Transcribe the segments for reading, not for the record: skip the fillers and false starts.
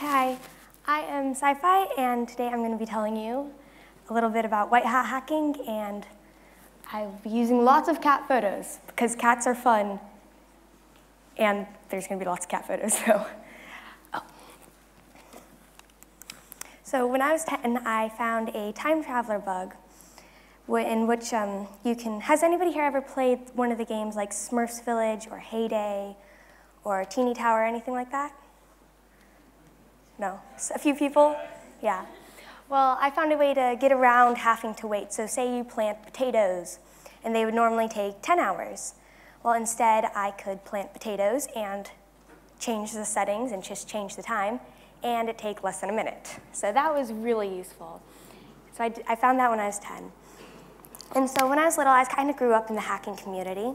Hi, I am CyFi, and today I'm going to be telling you a little bit about white hat hacking, and I'll be using lots of cat photos because cats are fun, and there's going to be lots of cat photos. So when I was 10, I found a time traveler bug in which has anybody here ever played one of the games like Smurfs Village or Heyday or Teeny Tower or anything like that? No? A few people? Yeah. Well, I found a way to get around having to wait. So say you plant potatoes, and they would normally take 10 hours. Well, instead, I could plant potatoes and change the settings and just change the time, and it'd take less than a minute. So that was really useful. So I found that when I was 10. And so when I was little, I kind of grew up in the hacking community,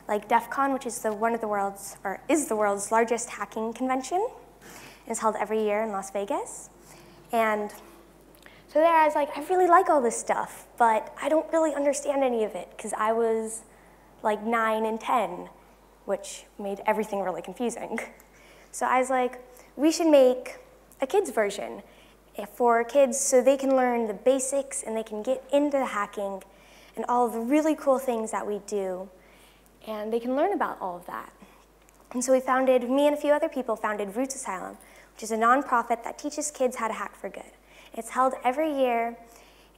like DEF CON, which is the world's largest hacking convention. It's held every year in Las Vegas. And so there I was like, I really like all this stuff, but I don't really understand any of it because I was like 9 and 10, which made everything really confusing. So I was like, we should make a kids version for kids so they can learn the basics and they can get into the hacking and all of the really cool things that we do, and they can learn about all of that. And so me and a few other people founded Roots Asylum, which is a nonprofit that teaches kids how to hack for good. It's held every year,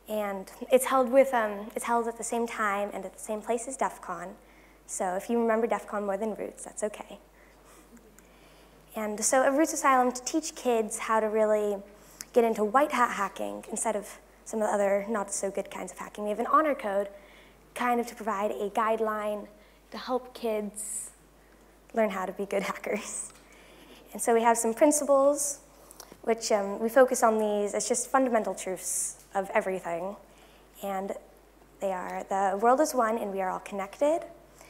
and it's held at the same time and at the same place as DEF CON. So if you remember DEF CON more than Roots, that's okay. And so at Roots Asylum, to teach kids how to really get into white hat hacking instead of some of the other not so good kinds of hacking, we have an honor code kind of to provide a guideline to help kids learn how to be good hackers. And so we have some principles, which we focus on these as just fundamental truths of everything. And they are, the world is one and we are all connected.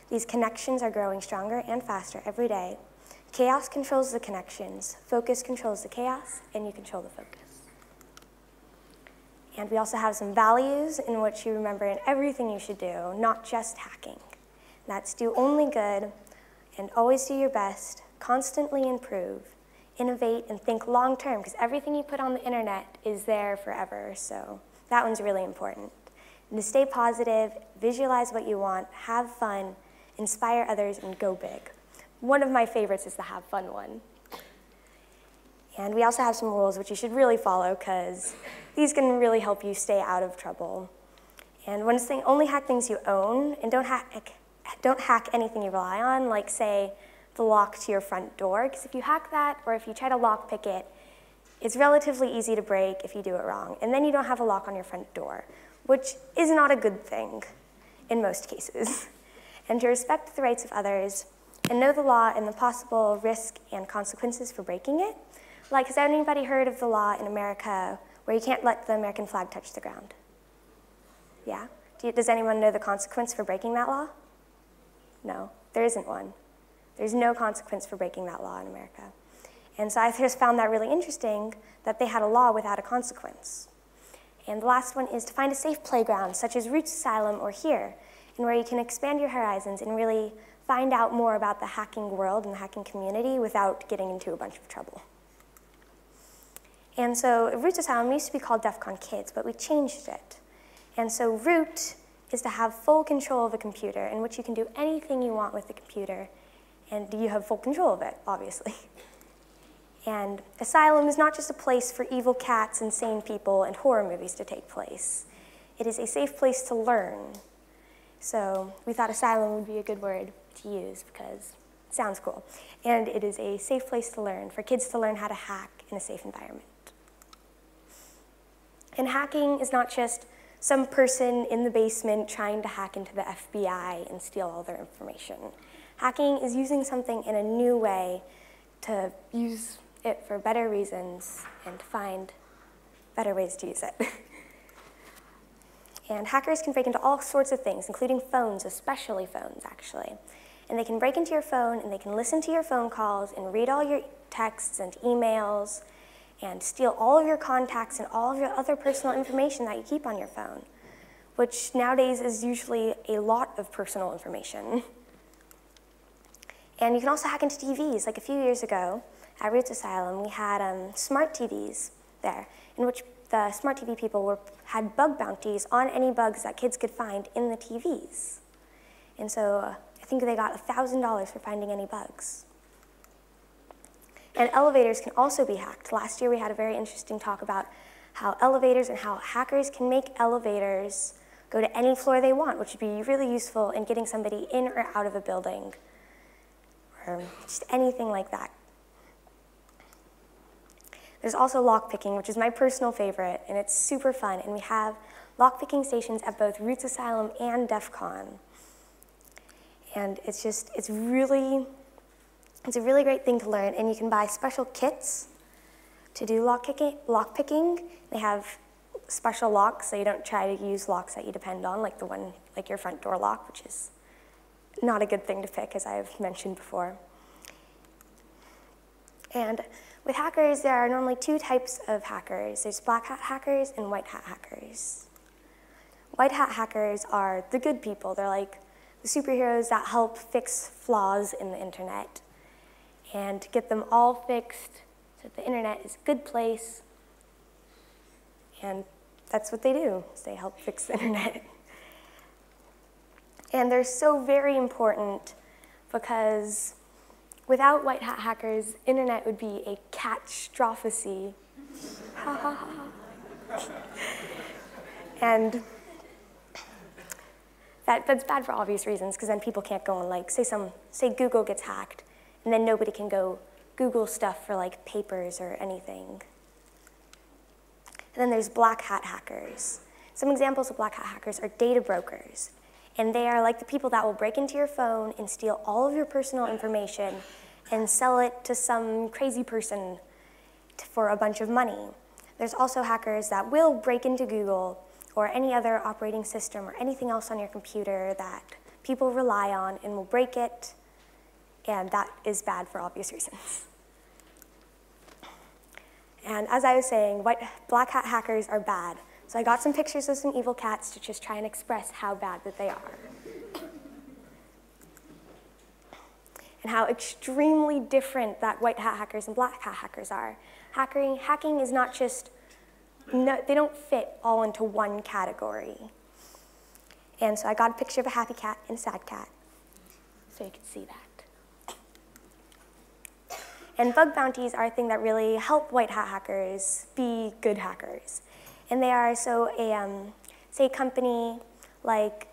These connections are growing stronger and faster every day. Chaos controls the connections, focus controls the chaos, and you control the focus. And we also have some values in which you remember in everything you should do, not just hacking. And that's do only good, and always do your best, constantly improve, innovate, and think long term, because everything you put on the internet is there forever, so that one's really important. And to stay positive, visualize what you want, have fun, inspire others, and go big. One of my favorites is the have fun one. And we also have some rules which you should really follow, because these can really help you stay out of trouble. And one thing, only hack things you own, and don't hack anything you rely on, like say, the lock to your front door, because if you hack that, or if you try to lockpick it, it's relatively easy to break if you do it wrong, and then you don't have a lock on your front door, which is not a good thing in most cases. And to respect the rights of others, and know the law and the possible risk and consequences for breaking it. Like, has anybody heard of the law in America where you can't let the American flag touch the ground? Yeah? Does anyone know the consequence for breaking that law? No, there isn't one. There's no consequence for breaking that law in America. And so I just found that really interesting that they had a law without a consequence. And the last one is to find a safe playground, such as Roots Asylum or here, and where you can expand your horizons and really find out more about the hacking world and the hacking community without getting into a bunch of trouble. And so Roots Asylum used to be called DEF CON Kids, but we changed it. And so Root is to have full control of a computer in which you can do anything you want with the computer, and you have full control of it, obviously. And Asylum is not just a place for evil cats, insane people, and horror movies to take place. It is a safe place to learn. So we thought Asylum would be a good word to use because it sounds cool. And it is a safe place to learn, for kids to learn how to hack in a safe environment. And hacking is not just some person in the basement trying to hack into the FBI and steal all their information. Hacking is using something in a new way to use it for better reasons and to find better ways to use it. And hackers can break into all sorts of things, including phones, especially phones, actually. And they can break into your phone, and they can listen to your phone calls and read all your texts and emails and steal all of your contacts and all of your other personal information that you keep on your phone, which nowadays is usually a lot of personal information. And you can also hack into TVs. Like a few years ago at Roots Asylum, we had smart TVs there, in which the smart TV people had bug bounties on any bugs that kids could find in the TVs. And so I think they got $1,000 for finding any bugs. And elevators can also be hacked. Last year we had a very interesting talk about how elevators and how hackers can make elevators go to any floor they want, which would be really useful in getting somebody in or out of a building, or just anything like that. There's also lockpicking, which is my personal favorite, and it's super fun. And we have lockpicking stations at both Roots Asylum and DEF CON. And it's a really great thing to learn, and you can buy special kits to do lockpicking. They have special locks, so you don't try to use locks that you depend on, like like your front door lock, which is not a good thing to pick, as I've mentioned before. And with hackers, there are normally two types of hackers. There's black hat hackers and white hat hackers. White hat hackers are the good people. They're like the superheroes that help fix flaws in the internet and get them all fixed so that the internet is a good place. And that's what they do, is they help fix the internet. And they're so very important because without white hat hackers, internet would be a catastrophe. And that's bad for obvious reasons, because then people can't go and like, say Google gets hacked, and then nobody can go Google stuff for like papers or anything. And then there's black hat hackers. Some examples of black hat hackers are data brokers. And they are like the people that will break into your phone and steal all of your personal information and sell it to some crazy person for a bunch of money. There's also hackers that will break into Google or any other operating system or anything else on your computer that people rely on and will break it, and that is bad for obvious reasons. And as I was saying, black hat hackers are bad. So I got some pictures of some evil cats to just try and express how bad that they are. And how extremely different that white hat hackers and black hat hackers are. Hacking is not just, they don't fit all into one category. And so I got a picture of a happy cat and a sad cat, so you can see that. And bug bounties are a thing that really help white hat hackers be good hackers. And they are, so say a company like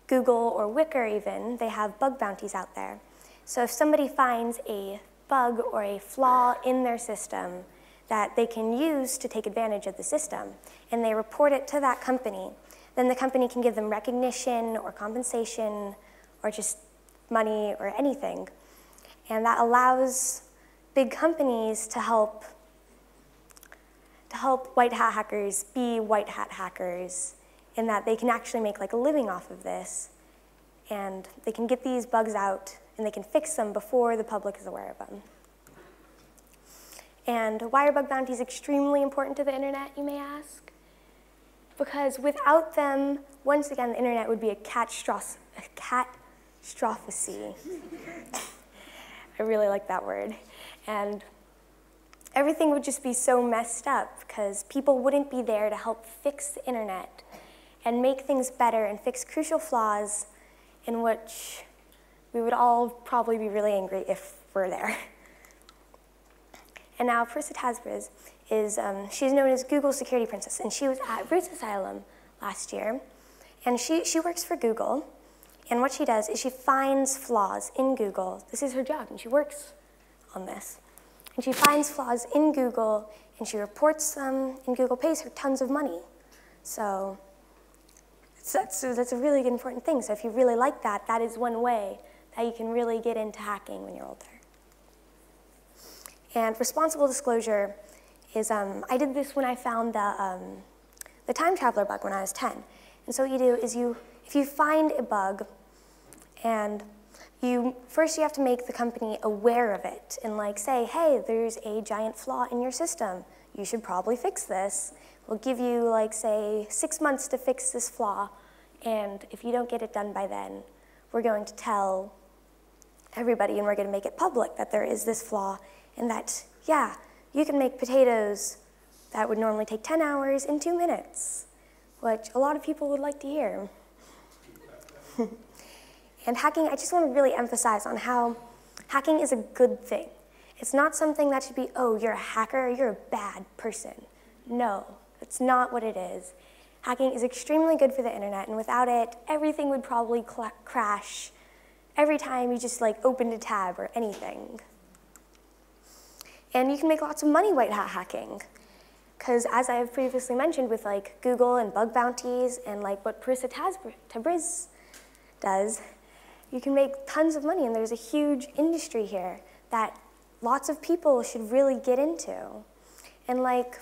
Google or Wicker even, they have bug bounties out there. So if somebody finds a bug or a flaw in their system that they can use to take advantage of the system, and they report it to that company, then the company can give them recognition or compensation or just money or anything. And that allows big companies to help white hat hackers be white hat hackers, in that they can actually make like a living off of this, and they can get these bugs out and they can fix them before the public is aware of them. And why are bug bounties extremely important to the internet, you may ask? Because without them, once again, the internet would be a catastrophe. I really like that word. And everything would just be so messed up because people wouldn't be there to help fix the internet and make things better and fix crucial flaws in which we would all probably be really angry if we're there. And now Parisa Tasbris she's known as Google Security Princess, and she was at Roots Asylum last year. And she works for Google, and what she does is she finds flaws in Google. This is her job, and she works on this. And she finds flaws in Google, and she reports them, and Google pays her tons of money. So that's a really important thing. So if you really like that, that is one way that you can really get into hacking when you're older. And responsible disclosure is, I did this when I found the time traveler bug when I was 10. And so what you do is if you find a bug, and first you have to make the company aware of it and like say, hey, there's a giant flaw in your system. You should probably fix this. We'll give you like say 6 months to fix this flaw, and if you don't get it done by then, we're going to tell everybody, and we're going to make it public that there is this flaw, and that, yeah, you can make potatoes that would normally take 10 hours in 2 minutes, which a lot of people would like to hear. And hacking, I just want to really emphasize on how hacking is a good thing. It's not something that should be, oh, you're a hacker, you're a bad person. No, that's not what it is. Hacking is extremely good for the internet, and without it, everything would probably crash every time you just like opened a tab or anything. And you can make lots of money white hat hacking, because as I have previously mentioned with like Google and bug bounties and like what Parissa Tabriz does, you can make tons of money, and there's a huge industry here that lots of people should really get into. And like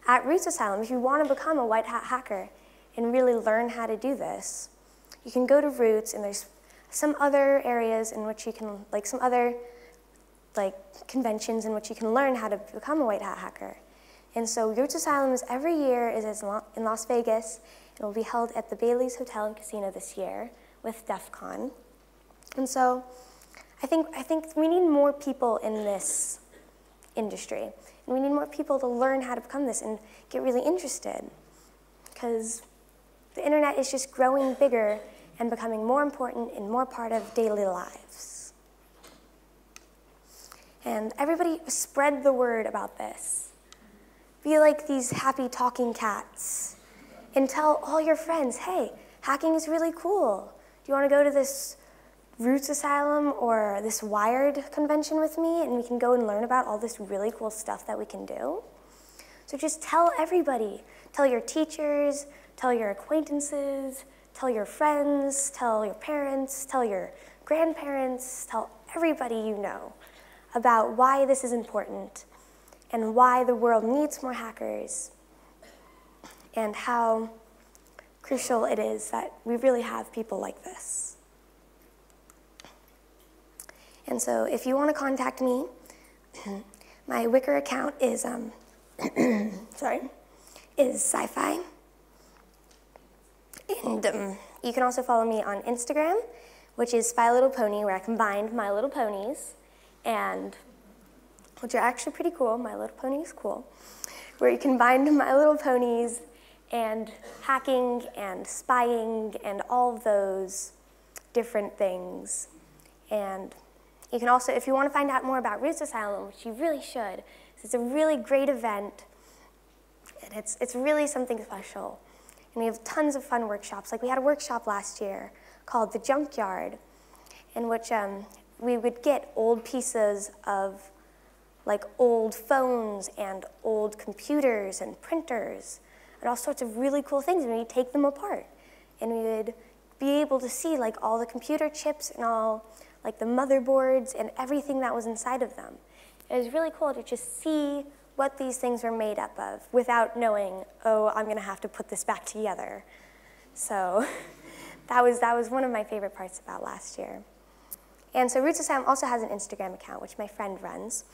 at Roots Asylum, if you want to become a white hat hacker and really learn how to do this, you can go to Roots, and there's some other areas in which you can, like some other like conventions in which you can learn how to become a white hat hacker. And so Roots Asylum is every year is in Las Vegas. It will be held at the Bailey's Hotel and Casino this year with DEF CON. And so I think we need more people in this industry. And we need more people to learn how to become this and get really interested, because the internet is just growing bigger and becoming more important and more part of daily lives. And everybody spread the word about this. Be like these happy talking cats and tell all your friends, hey, hacking is really cool. Do you want to go to this Roots Asylum or this Wired convention with me, and we can go and learn about all this really cool stuff that we can do? So just tell everybody. Tell your teachers, tell your acquaintances, tell your friends, tell your parents, tell your grandparents, tell everybody you know about why this is important and why the world needs more hackers and how crucial it is that we really have people like this. And so if you want to contact me, my Wicker account is, is CyFi. And you can also follow me on Instagram, which is Spy Little Pony, where I combined My Little Ponies, and which are actually pretty cool. My Little Pony is cool. Where you combined My Little Ponies and hacking and spying and all of those different things. And you can also, if you want to find out more about Roots Asylum, which you really should, it's a really great event, and it's really something special. And we have tons of fun workshops. Like we had a workshop last year called The Junkyard, in which we would get old pieces of like old phones and old computers and printers and all sorts of really cool things, and we'd take them apart. And we would be able to see like all the computer chips and all like the motherboards and everything that was inside of them. It was really cool to just see what these things were made up of without knowing, oh, I'm gonna have to put this back together. So that was one of my favorite parts about last year. And so Roots Asylum also has an Instagram account, which my friend runs.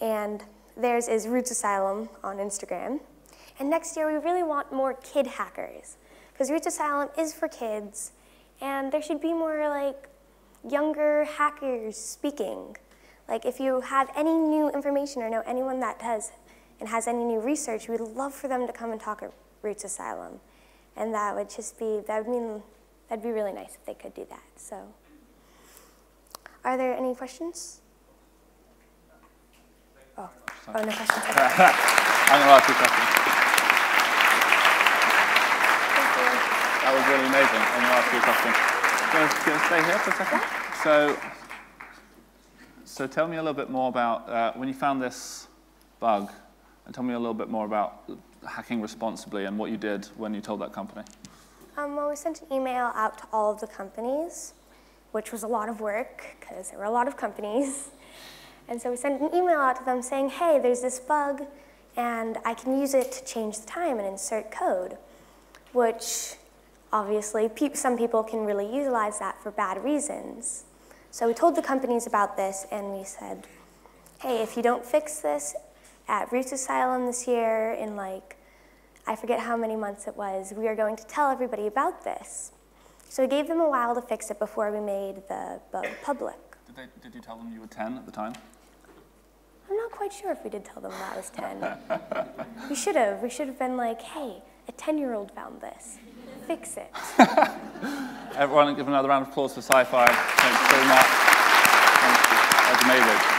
And theirs is Roots Asylum on Instagram. And next year, we really want more kid hackers, because Roots Asylum is for kids, and there should be more like younger hackers speaking. Like if you have any new information or know anyone that does and has any new research, we'd love for them to come and talk at Roots Asylum. And that would just be, that'd be really nice if they could do that. So, are there any questions? Oh, no questions. Okay. I'm going to ask you a question. That was really amazing. I'm going to ask you a question. Can I stay here for a second? Yeah. So tell me a little bit more about when you found this bug, and tell me a little bit more about hacking responsibly and what you did when you told that company. Well, we sent an email out to all of the companies, which was a lot of work because there were a lot of companies. And so we sent an email out to them saying, hey, there's this bug, and I can use it to change the time and insert code, which obviously some people can really utilize that for bad reasons. So we told the companies about this, and we said, hey, if you don't fix this at Roots Asylum this year in like, I forget how many months it was, we are going to tell everybody about this. So it gave them a while to fix it before we made the bug public. Did you tell them you were 10 at the time? I'm not quite sure if we did tell them that I was 10. We should have. We should have been like, hey, a 10-year-old found this. Fix it. Everyone, give another round of applause for CyFi. Thanks so much. Thank you. That's amazing.